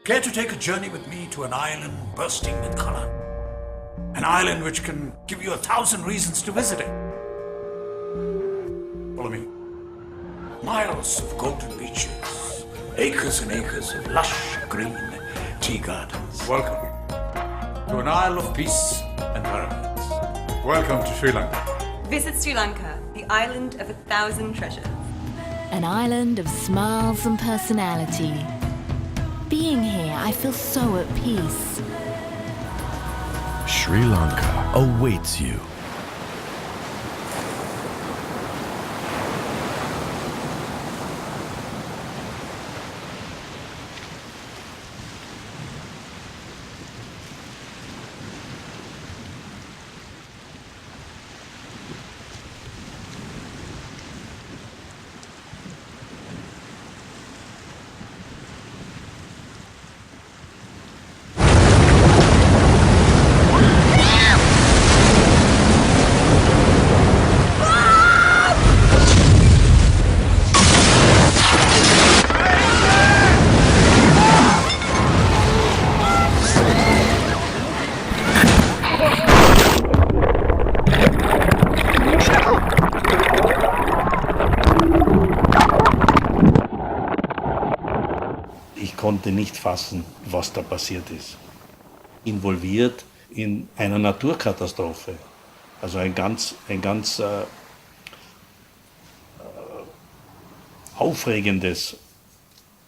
Care to take a journey with me to an island bursting with color? An island which can give you 1,000 reasons to visit it. Follow me. Miles of golden beaches, acres and acres of lush green tea gardens. Welcome to an isle of peace and paradise. Welcome to Sri Lanka. Visit Sri Lanka, the island of 1,000 treasures. An island of smiles and personality. Being here, I feel so at peace. Sri Lanka awaits you. Ich konnte nicht fassen, was da passiert ist. Involviert in einer Naturkatastrophe. Also ein ganz aufregendes,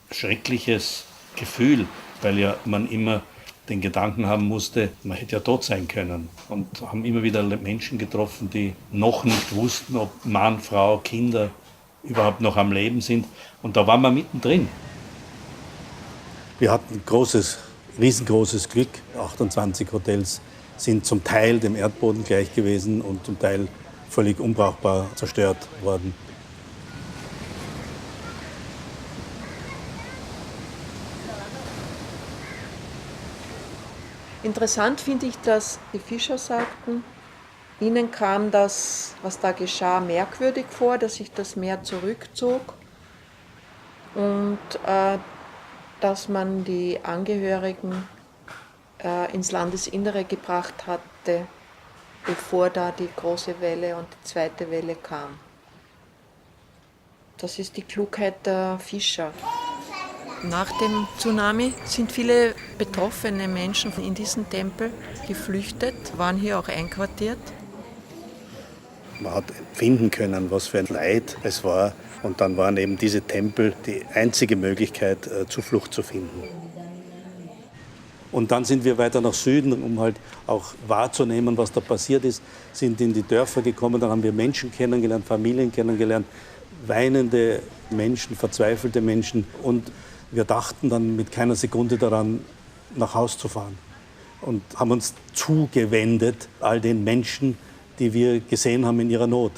schreckliches Gefühl, weil ja man immer den Gedanken haben musste, man hätte ja tot sein können. Und haben immer wieder Menschen getroffen, die noch nicht wussten, ob Mann, Frau, Kinder überhaupt noch am Leben sind. Und da waren wir mittendrin. Wir hatten riesengroßes Glück. 28 Hotels sind zum Teil dem Erdboden gleich gewesen und zum Teil völlig unbrauchbar zerstört worden. Interessant finde ich, dass die Fischer sagten, ihnen kam das, was da geschah, merkwürdig vor, dass sich das Meer zurückzog und dass man die Angehörigen ins Landesinnere gebracht hatte, bevor da die große Welle und die zweite Welle kam. Das ist die Klugheit der Fischer. Nach dem Tsunami sind viele betroffene Menschen in diesen Tempel geflüchtet, waren hier auch einquartiert. Man hat empfinden können, was für ein Leid es war. Und dann waren eben diese Tempel die einzige Möglichkeit, Zuflucht zu finden. Und dann sind wir weiter nach Süden, um halt auch wahrzunehmen, was da passiert ist, sind in die Dörfer gekommen, dann haben wir Menschen kennengelernt, Familien kennengelernt, weinende Menschen, verzweifelte Menschen. Und wir dachten dann mit keiner Sekunde daran, nach Haus zu fahren. Und haben uns zugewendet, all den Menschen, die wir gesehen haben in ihrer Not.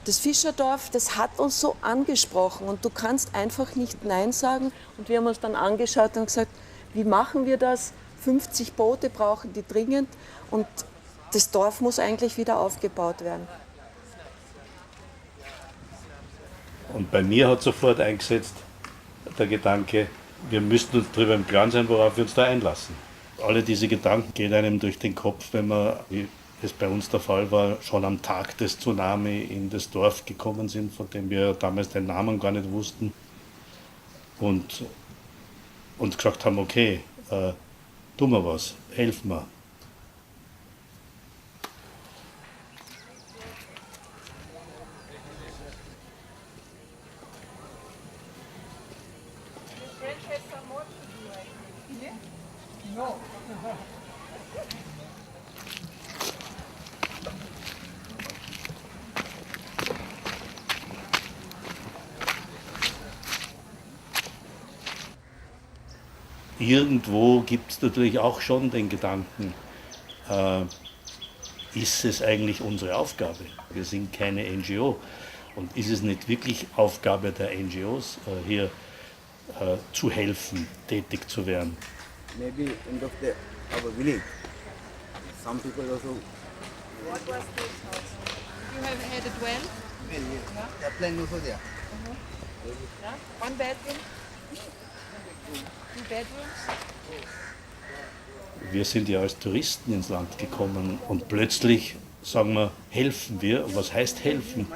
Das Fischerdorf, das hat uns so angesprochen und du kannst einfach nicht Nein sagen. Und wir haben uns dann angeschaut und gesagt, wie machen wir das? 50 Boote brauchen die dringend und das Dorf muss eigentlich wieder aufgebaut werden. Und bei mir hat sofort eingesetzt der Gedanke, wir müssten uns darüber im Klaren sein, worauf wir uns da einlassen. Alle diese Gedanken gehen einem durch den Kopf, wenn man, wie es bei uns der Fall war, schon am Tag des Tsunami in das Dorf gekommen sind, von dem wir damals den Namen gar nicht wussten. Und gesagt haben, okay, tun wir was, helfen wir. Irgendwo gibt es natürlich auch schon den Gedanken, ist es eigentlich unsere Aufgabe? Wir sind keine NGO. Und ist es nicht wirklich Aufgabe der NGOs, hier zu helfen, tätig zu werden? Maybe end of our village. Some people also. What was this house? You have had it well? There are plenty over there. Yeah. One bedroom? Two bedrooms? Wir sind ja als Touristen ins Land gekommen und plötzlich sagen wir, helfen wir. Was heißt helfen?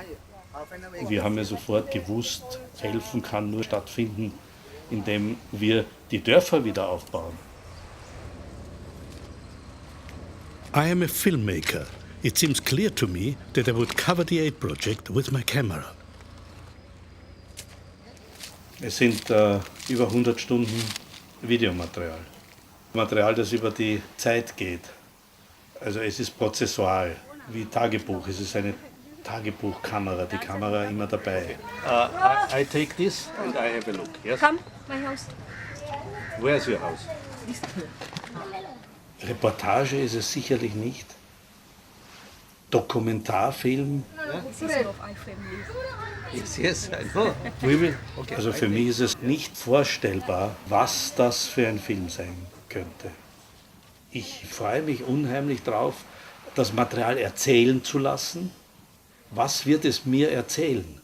Wir haben ja sofort gewusst, helfen kann nur stattfinden, indem wir die Dörfer wieder aufbauen. I am a filmmaker. It seems clear to me that I would cover the aid project with my camera. Es sind über 100 Stunden Videomaterial. Material, das über die Zeit geht. Also es ist prozessual, wie Tagebuch. Es ist eine Tagebuchkamera, die Kamera immer dabei. I take this and I have a look. Yes? Come, my house. Where's your house? Reportage ist es sicherlich nicht. Dokumentarfilm. Yes, I know. Also für mich ist es nicht vorstellbar, was das für ein Film sein könnte. Ich freue mich unheimlich drauf, das Material erzählen zu lassen. Was wird es mir erzählen?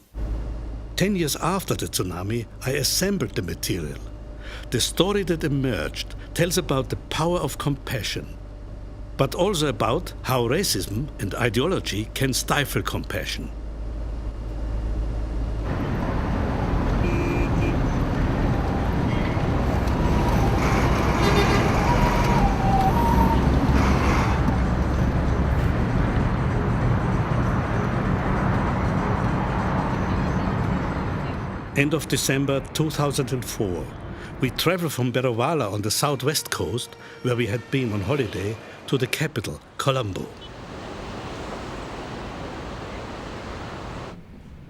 10 years after the tsunami, I assembled the material. The story that emerged tells about the power of compassion, but also about how racism and ideology can stifle compassion. End of December 2004. We travel from Theravada on the southwest coast, where we had been on holiday, to the capital, Colombo.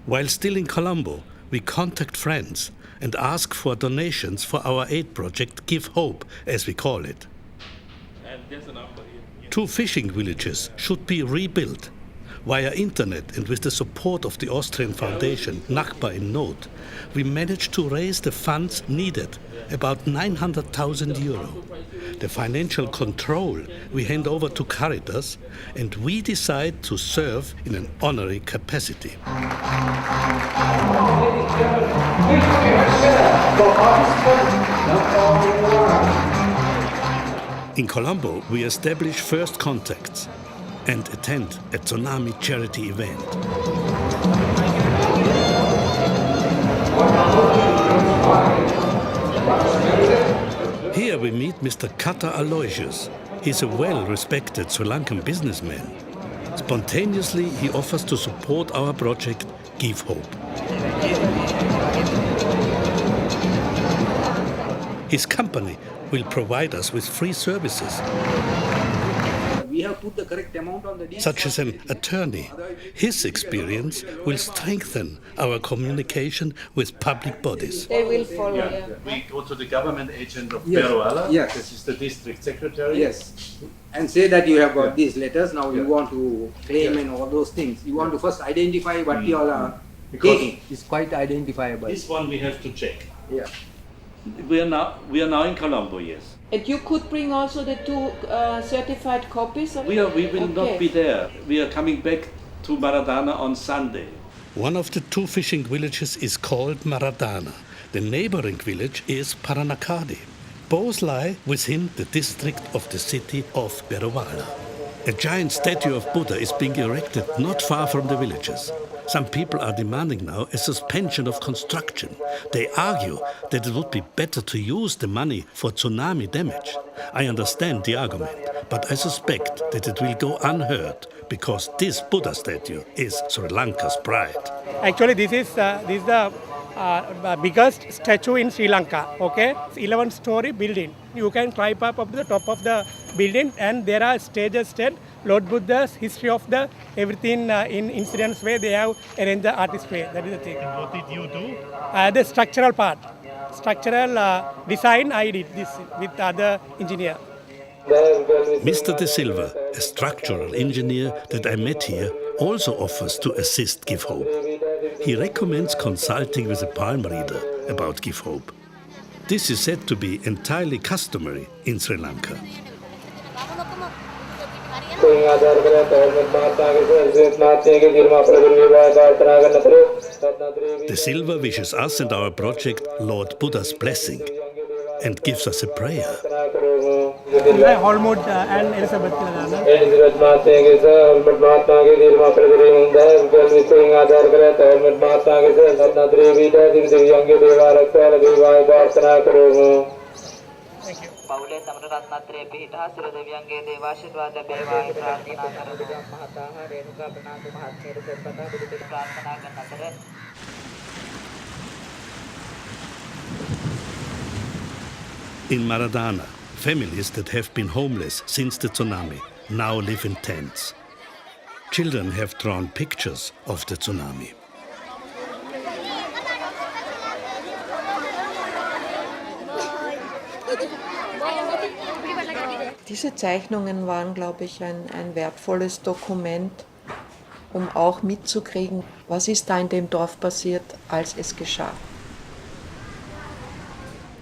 While still in Colombo, we contact friends and ask for donations for our aid project Give Hope, as we call it. 2 fishing villages should be rebuilt. Via internet and with the support of the Austrian foundation Nachbar in Not, we managed to raise the funds needed, about 900,000 euro. The financial control we hand over to Caritas, and we decide to serve in an honorary capacity. In Colombo, we establish first contacts and attend a tsunami charity event. Here we meet Mr. Kata Aloysius. He's a well-respected Sri Lankan businessman. Spontaneously, he offers to support our project, Give Hope. His company will provide us with free services, We have put the correct amount on the deed. such as an attorney. His experience will strengthen our communication with public bodies. They will follow. Yeah. We go to the government agent of Yes. Theravada. Yes. This is the district secretary. Yes. And say that you have got these letters, now you want to claim and all those things. You want to first identify what you all are taking. It's quite identifiable. This one we have to check. Yeah. We are now in Colombo, yes. And you could bring also the 2 certified copies? Of We will not Okay. be there. We are coming back to Maradana on Sunday. One of the 2 fishing villages is called Maradana. The neighboring village is Paranakadi. Both lie within the district of the city of Theravada. A giant statue of Buddha is being erected not far from the villages. Some people are demanding now a suspension of construction. They argue that it would be better to use the money for tsunami damage. I understand the argument, but I suspect that it will go unheard because this Buddha statue is Sri Lanka's pride. Actually, this is the biggest statue in Sri Lanka. Okay, it's 11-story building. You can climb up to the top of the building, and there are stages that Lord Buddha's history of the everything in incidents way they have arranged the artist way. That is the thing. What did you do? The structural part, structural design. I did this with other engineer. Mr. De Silva, a structural engineer that I met here, also offers to assist Give Hope. He recommends consulting with a palm reader about Give Hope. This is said to be entirely customary in Sri Lanka. The silver wishes us and our project Lord Buddha's blessing and gives us a prayer. Holmwood and Elizabeth. පවුලේ සමර රත්නත්‍රයේ පිහිටා සිර දෙවියන්ගේ දේවාශිර්වාද ලැබේවා ප්‍රාර්ථනා කරනවා මහතා රේණුකා ප්‍රනාන්දු මහත්මියට සෙල්පතා බුදු පිළ ප්‍රාර්ථනා කරන අතර In Maradana, families that have been homeless since the tsunami now live in tents. Children have drawn pictures of the tsunami. Diese Zeichnungen waren, glaube ich, ein wertvolles Dokument, um auch mitzukriegen, was ist da in dem Dorf passiert, als es geschah.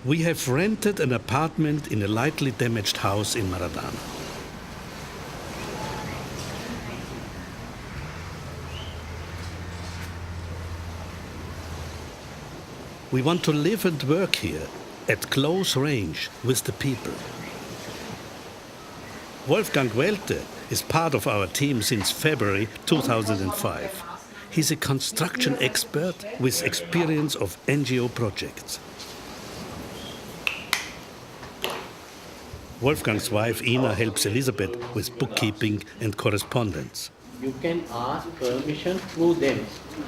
We have rented an apartment in a lightly damaged house in Maradana. We want to live and work here at close range with the people. Wolfgang Welte is part of our team since February 2005. He's a construction expert with experience of NGO projects. Wolfgang's wife Ina helps Elisabeth with bookkeeping and correspondence. You can ask permission through them.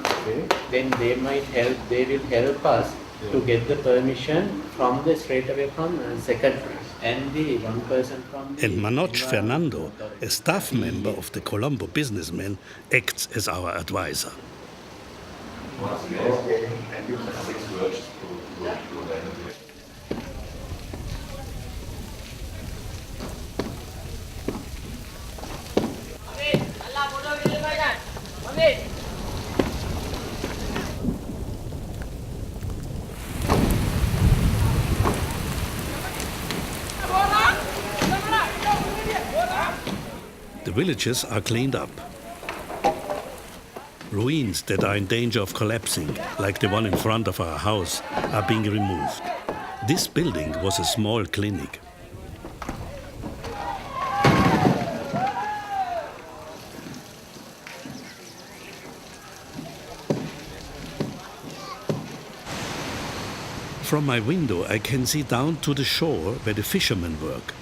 Okay. Then they will help us to get the permission from the straight away from secretary and the one person from. And Manoj Fernando, a staff member of the Colombo businessman, acts as our advisor. The villages are cleaned up. Ruins that are in danger of collapsing, like the one in front of our house, are being removed. This building was a small clinic. From my window, I can see down to the shore where the fishermen work.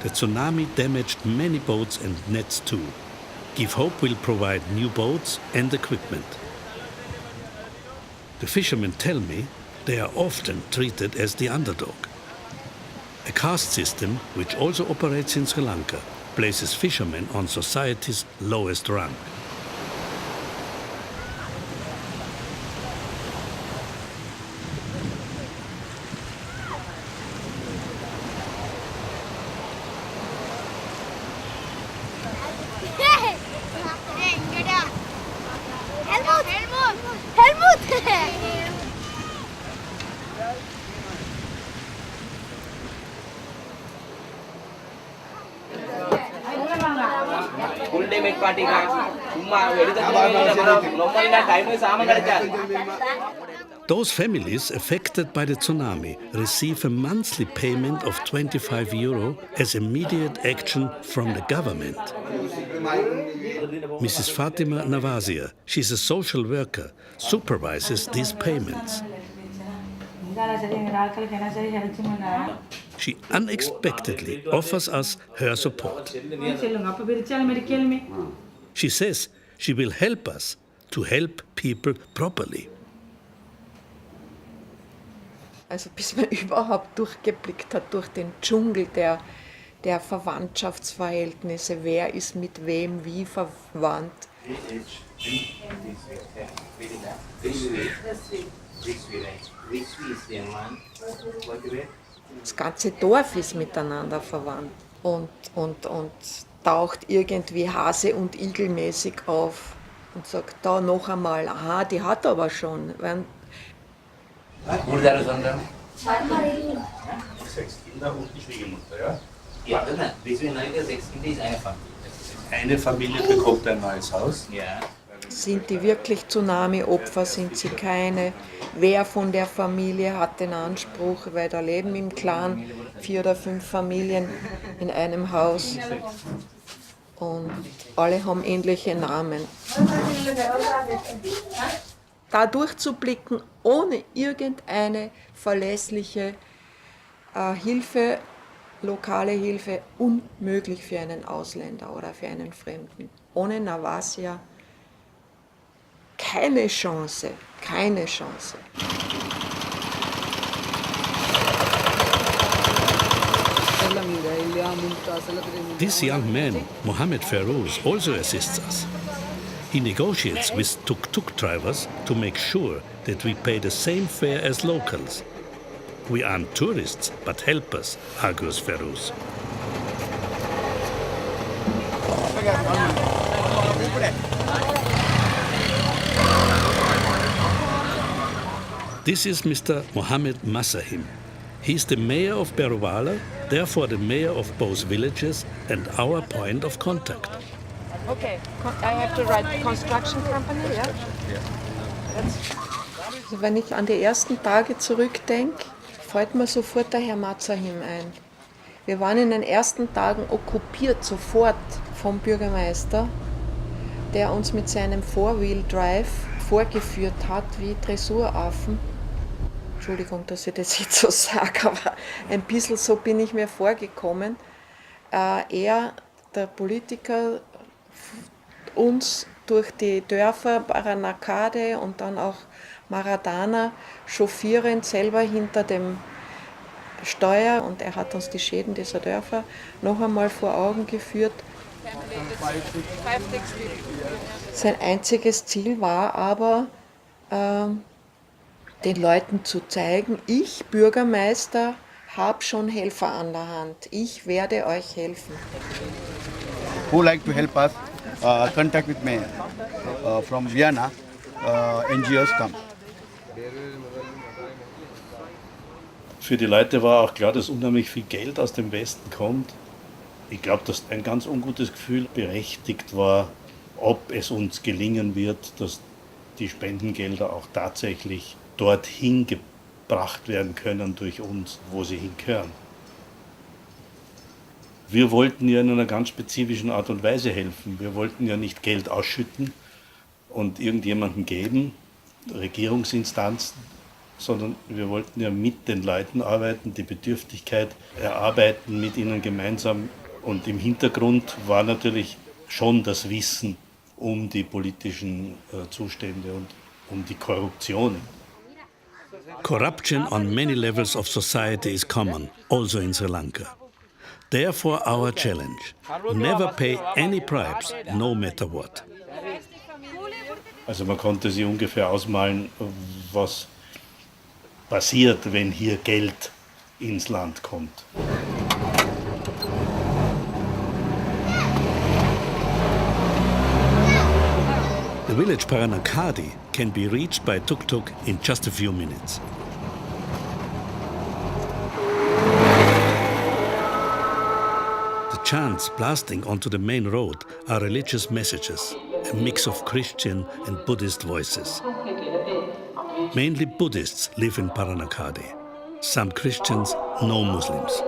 The tsunami damaged many boats and nets too. Give Hope will provide new boats and equipment. The fishermen tell me they are often treated as the underdog. A caste system, which also operates in Sri Lanka, places fishermen on society's lowest rung. Those families affected by the tsunami receive a monthly payment of €25 as immediate action from the government. Mrs. Fatima Nawazia, she's a social worker, supervises these payments. She unexpectedly offers us her support. She says she will help us to help people properly. Also bis man überhaupt durchgeblickt hat durch den Dschungel der Verwandtschaftsverhältnisse, wer ist mit wem wie verwandt. Das ganze Dorf ist miteinander verwandt und taucht irgendwie Hase- und Igelmäßig auf und sagt da noch einmal, aha, die hat aber schon. 6 Kinder und die Schwiegermutter, ja? Ja, 6 Kinder ist eine Familie. Eine Familie bekommt ein neues Haus. Ja. Sind die wirklich Tsunami-Opfer, sind sie keine? Wer von der Familie hat den Anspruch, weil da leben im Clan 4 oder 5 Familien in einem Haus und alle haben ähnliche Namen. Da durchzublicken ohne irgendeine verlässliche Hilfe, lokale Hilfe, unmöglich für einen Ausländer oder für einen Fremden. Ohne Navasya keine Chance, keine Chance. This young man, Mohammed Feroz, also assists us. He negotiates with tuk-tuk drivers to make sure that we pay the same fare as locals. We aren't tourists, but helpers, argues Feroz. This is Mr. Mohammed Masahim. He's the mayor of Berovala, therefore the mayor of both villages and our point of contact. Okay, I have to write construction company, ja? Also wenn ich an die ersten Tage zurückdenke, fällt mir sofort der Herr Mazahim ein. Wir waren in den ersten Tagen okkupiert sofort vom Bürgermeister, der uns mit seinem Four-Wheel-Drive vorgeführt hat wie Dressuraffen. Entschuldigung, dass ich das jetzt so sage, aber ein bisschen so bin ich mir vorgekommen. Er, der Politiker, uns durch die Dörfer Paranakade und dann auch Maradana chauffierend selber hinter dem Steuer, und er hat uns die Schäden dieser Dörfer noch einmal vor Augen geführt. Sein einziges Ziel war aber, den Leuten zu zeigen, ich, Bürgermeister, habe schon Helfer an der Hand. Ich werde euch helfen. Who like to help us? Contact with me from Vienna. NGOs come. Für die Leute war auch klar, dass unheimlich viel Geld aus dem Westen kommt. Ich glaube, dass ein ganz ungutes Gefühl berechtigt war, ob es uns gelingen wird, dass die Spendengelder auch tatsächlich dorthin gebracht werden können durch uns, wo sie hingehören. Wir wollten ja in einer ganz spezifischen Art und Weise helfen. Wir wollten ja nicht Geld ausschütten und irgendjemandem geben, Regierungsinstanzen, sondern wir wollten ja mit den Leuten arbeiten, die Bedürftigkeit erarbeiten, mit ihnen gemeinsam. Und im Hintergrund war natürlich schon das Wissen um die politischen Zustände und um die Korruption. Corruption on many levels of society is common, also in Sri Lanka. Therefore our challenge, never pay any bribes, no matter what. Also man konnte sich ungefähr ausmalen, was passiert, wenn hier Geld ins Land kommt. The village Paranakadi can be reached by tuk-tuk in just a few minutes. The chants blasting onto the main road are religious messages, a mix of Christian and Buddhist voices. Mainly Buddhists live in Paranakadi. Some Christians, no Muslims.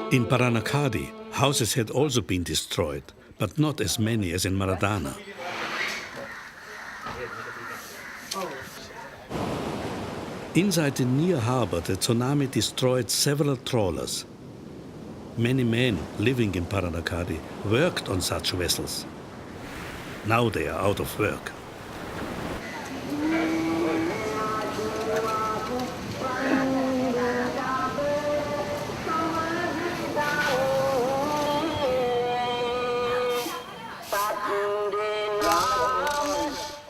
In Paranakadi, houses had also been destroyed, but not as many as in Maradana. Inside the near harbor, the tsunami destroyed several trawlers. Many men living in Paranakadi worked on such vessels. Now they are out of work.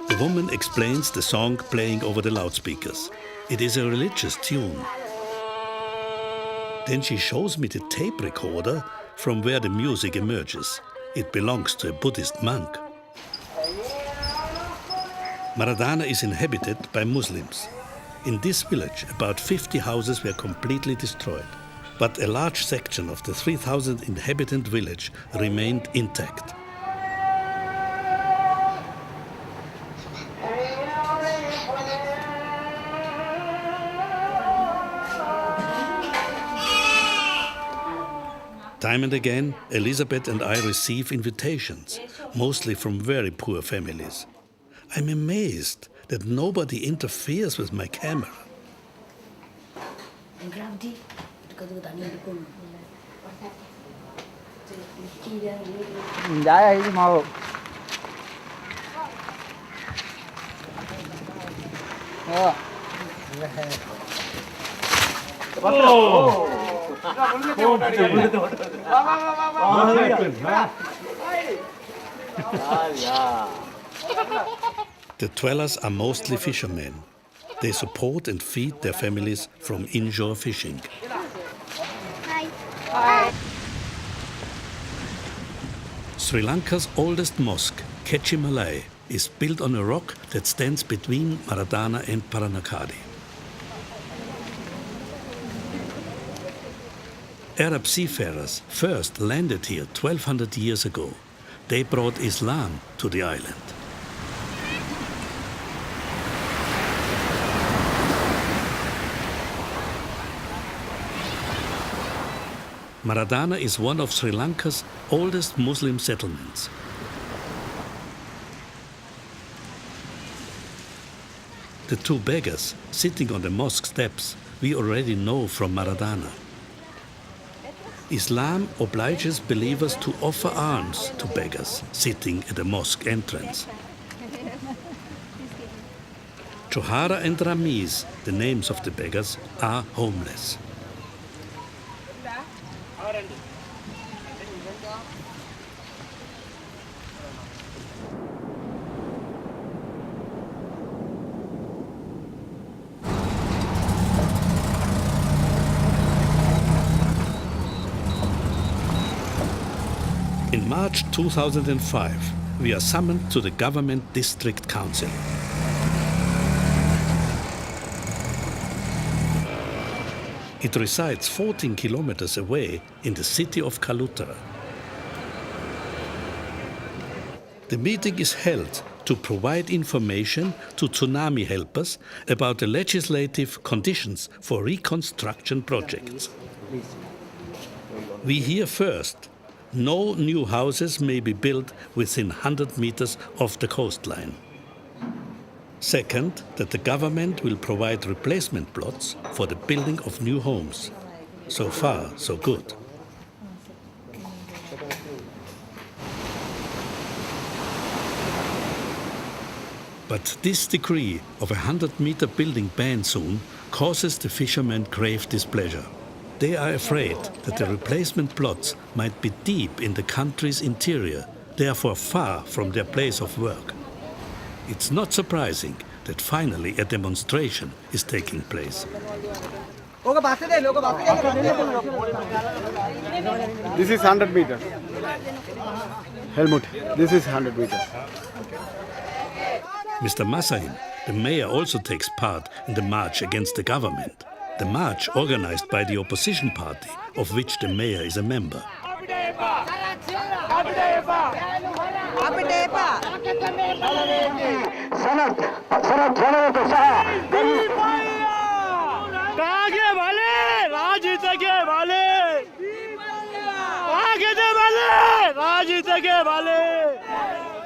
The woman explains the song playing over the loudspeakers. It is a religious tune. Then she shows me the tape recorder from where the music emerges. It belongs to a Buddhist monk. Maradana is inhabited by Muslims. In this village, about 50 houses were completely destroyed, but a large section of the 3,000 inhabitant village remained intact. Time and again, Elizabeth and I receive invitations, mostly from very poor families. I'm amazed that nobody interferes with my camera. The dwellers are mostly fishermen. They support and feed their families from inshore fishing. Sri Lanka's oldest mosque, Kechi Malai, is built on a rock that stands between Maradana and Paranakadi. Arab seafarers first landed here 1200 years ago. They brought Islam to the island. Maradana is one of Sri Lanka's oldest Muslim settlements. The two beggars sitting on the mosque steps we already know from Maradana. Islam obliges believers to offer alms to beggars sitting at the mosque entrance. Johara and Ramiz, the names of the beggars, are homeless. In March 2005, we are summoned to the Government District Council. It resides 14 kilometers away in the city of Kalutra. The meeting is held to provide information to tsunami helpers about the legislative conditions for reconstruction projects. We hear first, no new houses may be built within 100 meters of the coastline. Second, that the government will provide replacement plots for the building of new homes. So far, so good. But this decree of a 100-meter building ban soon causes the fishermen grave displeasure. They are afraid that the replacement plots might be deep in the country's interior, therefore far from their place of work. It's not surprising that finally a demonstration is taking place. This is 100 meters. Helmut, this is 100 meters. Mr. Masahin, the mayor, also takes part in the march against the government. The march organized by the opposition party, of which the mayor is a member.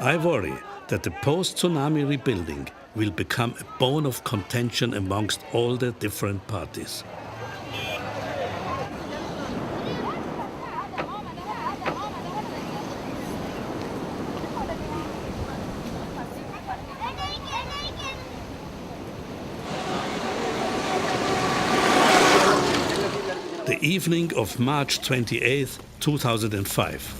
I worry that the post-tsunami rebuilding will become a bone of contention amongst all the different parties. The evening of March 28, 2005.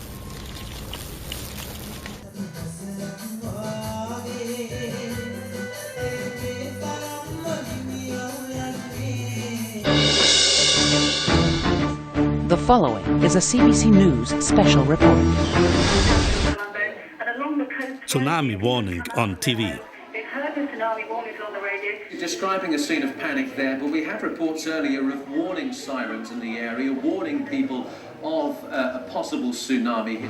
The following is a CBC News special report. Tsunami warning on TV. They've heard the tsunami warnings on the radio. describing a scene of panic there, but we had reports earlier of warning sirens in the area, warning people of a possible tsunami.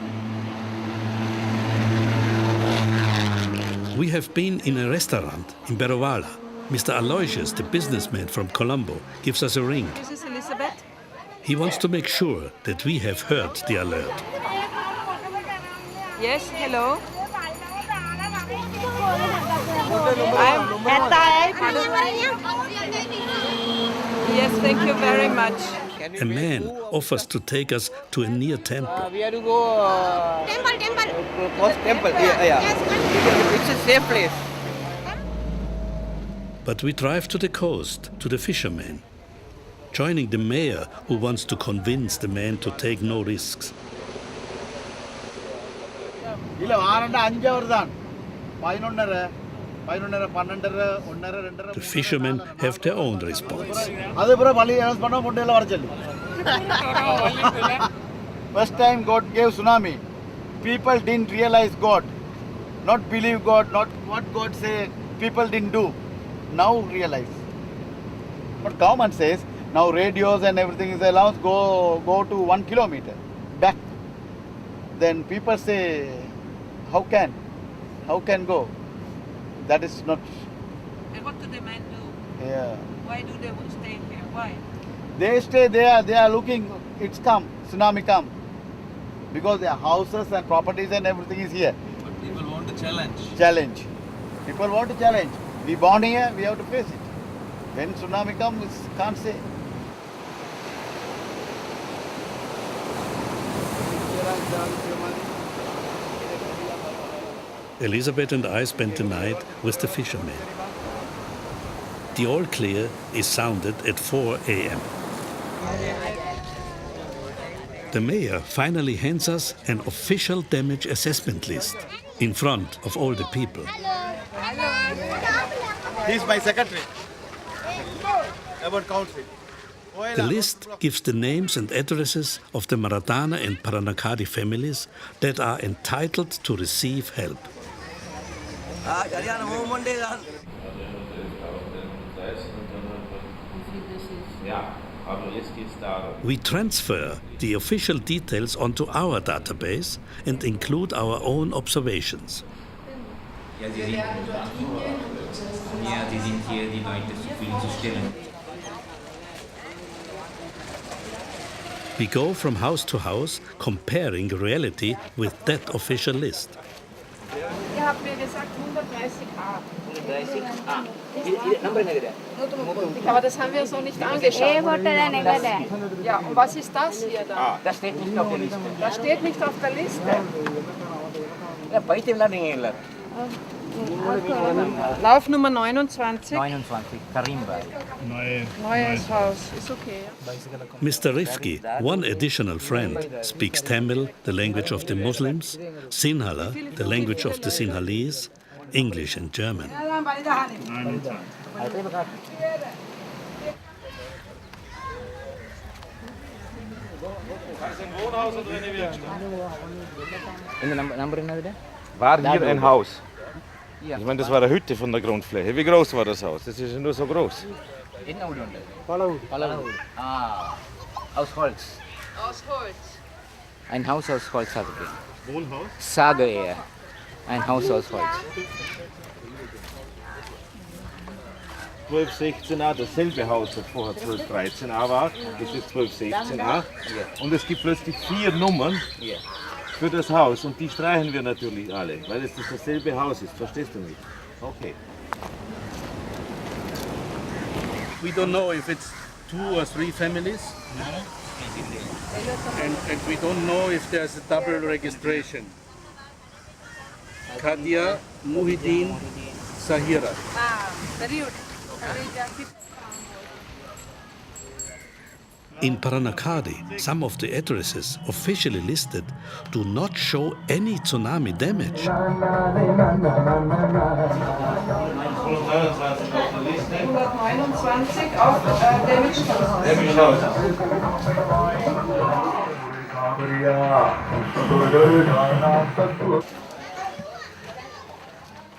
We have been in a restaurant in Berovala. Mr. Aloysius, the businessman from Colombo, gives us a ring. This is Elizabeth. He wants to make sure that we have heard the alert. Yes, hello. Yes, thank you very much. A man offers to take us to a near temple. We have to go temple. Yeah. It's a safe place. But we drive to the coast, to the fishermen, joining the mayor who wants to convince the man to take no risks. The fishermen have their own response. First time God gave tsunami, people didn't realize God, not believe God, not what God say, people didn't do. Now realize. But government says, now radios and everything is allowed, go to 1 kilometer back. Then people say, how can go? That is not. And what do the men do? Yeah. Why do they stay here? Why? They stay there, they are looking, it's come, tsunami come. Because their houses and properties and everything is here. But people want to challenge. Challenge. People want to challenge. We born here, we have to face it. When tsunami comes, can't say. Elizabeth and I spent the night with the fishermen. The all clear is sounded at 4 a.m. The mayor finally hands us an official damage assessment list in front of all the people. He is my secretary. About council. The list gives the names and addresses of the Maradana and Paranakadi families that are entitled to receive help. We transfer the official details onto our database and include our own observations. We go from house to house, comparing reality with that official list. Ihr habt mir gesagt 130a. 130a. Number Aber das haben wir so nicht angeschaut. Ja, und was ist das hier da? Das steht nicht auf der Liste. Das steht nicht auf der Liste. Lauf Nummer 29. 29, Karimba. Neues Haus. Ist okay. Mr. Rifki, one additional friend, speaks Tamil, the language of the Muslims, Sinhala, the language of the Sinhalese, English and German. War hier ein Haus? Ich meine, das war eine Hütte von der Grundfläche. Wie groß war das Haus? Das ist ja nur so groß. Palau. Aus Holz. Aus Holz. Ein Haus aus Holz hatte ich. Wohnhaus? Sage er. Ein Haus aus Holz. 1216a, dasselbe Haus, das vorher 1213a war, das ist 1216a. Und es gibt plötzlich 4 Nummern für das Haus und die streichen wir natürlich alle, weil es dasselbe Haus ist. Verstehst du mich? Okay. We don't know if it's 2 or 3 families. And we don't know if there's a double registration. Kadia, Muhyiddin, Sahira. Very good. In Paranakadi, some of the addresses officially listed do not show any tsunami damage. 129 auf Damage House.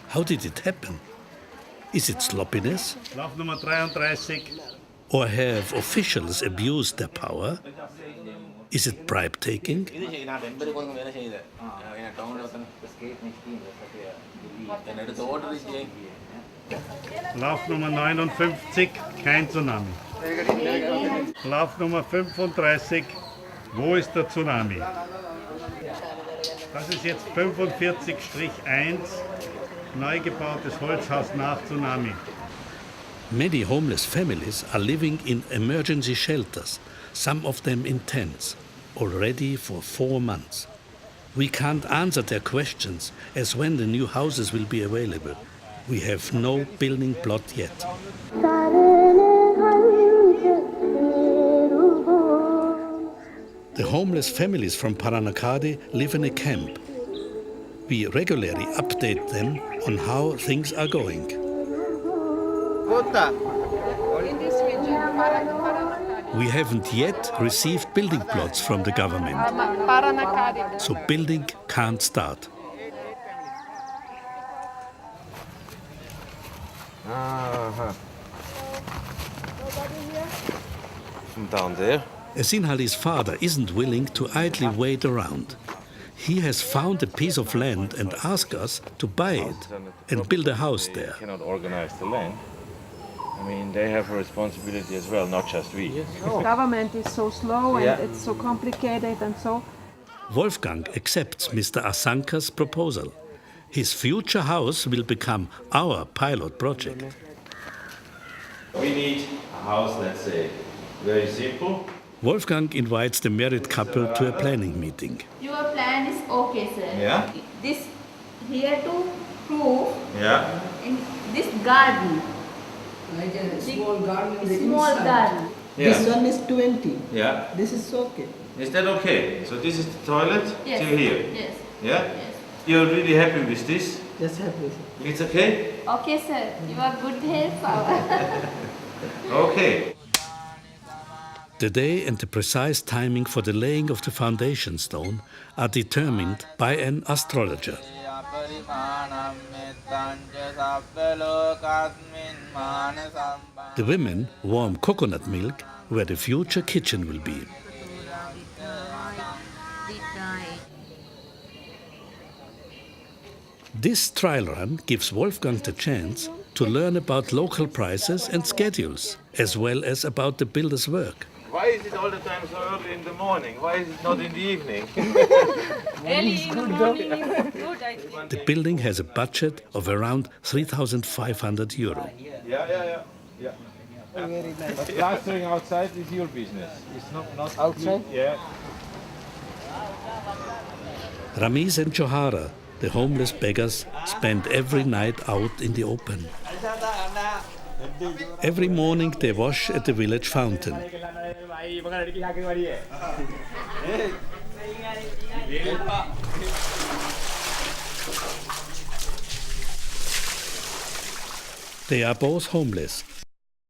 How did it happen? Is it sloppiness? Lauf Nummer 33. Or have officials abused their power? Is it bribe taking? Lauf Nummer 59, kein Tsunami. Lauf Nummer 35, wo ist der Tsunami? Das ist jetzt 45-1, neu gebautes Holzhaus nach Tsunami. Many homeless families are living in emergency shelters, some of them in tents, already for 4 months. We can't answer their questions as when the new houses will be available. We have no building plot yet. The homeless families from Paranakadi live in a camp. We regularly update them on how things are going. In this region, Paranakadi. We haven't yet received building plots from the government, Paranakadi. so building can't start. From down there. Sinhali's father isn't willing to idly wait around. He has found a piece of land and asked us to buy it and build a house there. They cannot organize the land. I mean, they have a responsibility as well, not just we. The government is so slow and it's so complicated and so. Wolfgang accepts Mr. Asanka's proposal. His future house will become our pilot project. We need a house, let's say, very simple. Wolfgang invites the married couple to a planning meeting. Your plan is okay, sir. Yeah. This here to prove in this garden. Like a small garden in the Small inside. garden. This one is 20. Yeah. This is okay. Is that okay? So this is the toilet Yes. till here? Yes. Yeah? Yes. You're really happy with this? Just happy. It's okay? Okay, sir. You are good helper. Okay. The day and the precise timing for the laying of the foundation stone are determined by an astrologer. The women warm coconut milk where the future kitchen will be. This trial run gives Wolfgang the chance to learn about local prices and schedules, as well as about the builder's work. Why is it all the time so early in the morning? Why is it not in the evening? Early in the morning is good, I think. The building has a budget of around 3,500 euro. Yeah. Very nice. But plastering outside is your business. It's not Outside? Yeah. Ramiz and Johara, the homeless beggars, spend every night out in the open. Every morning they wash at the village fountain. They are both homeless,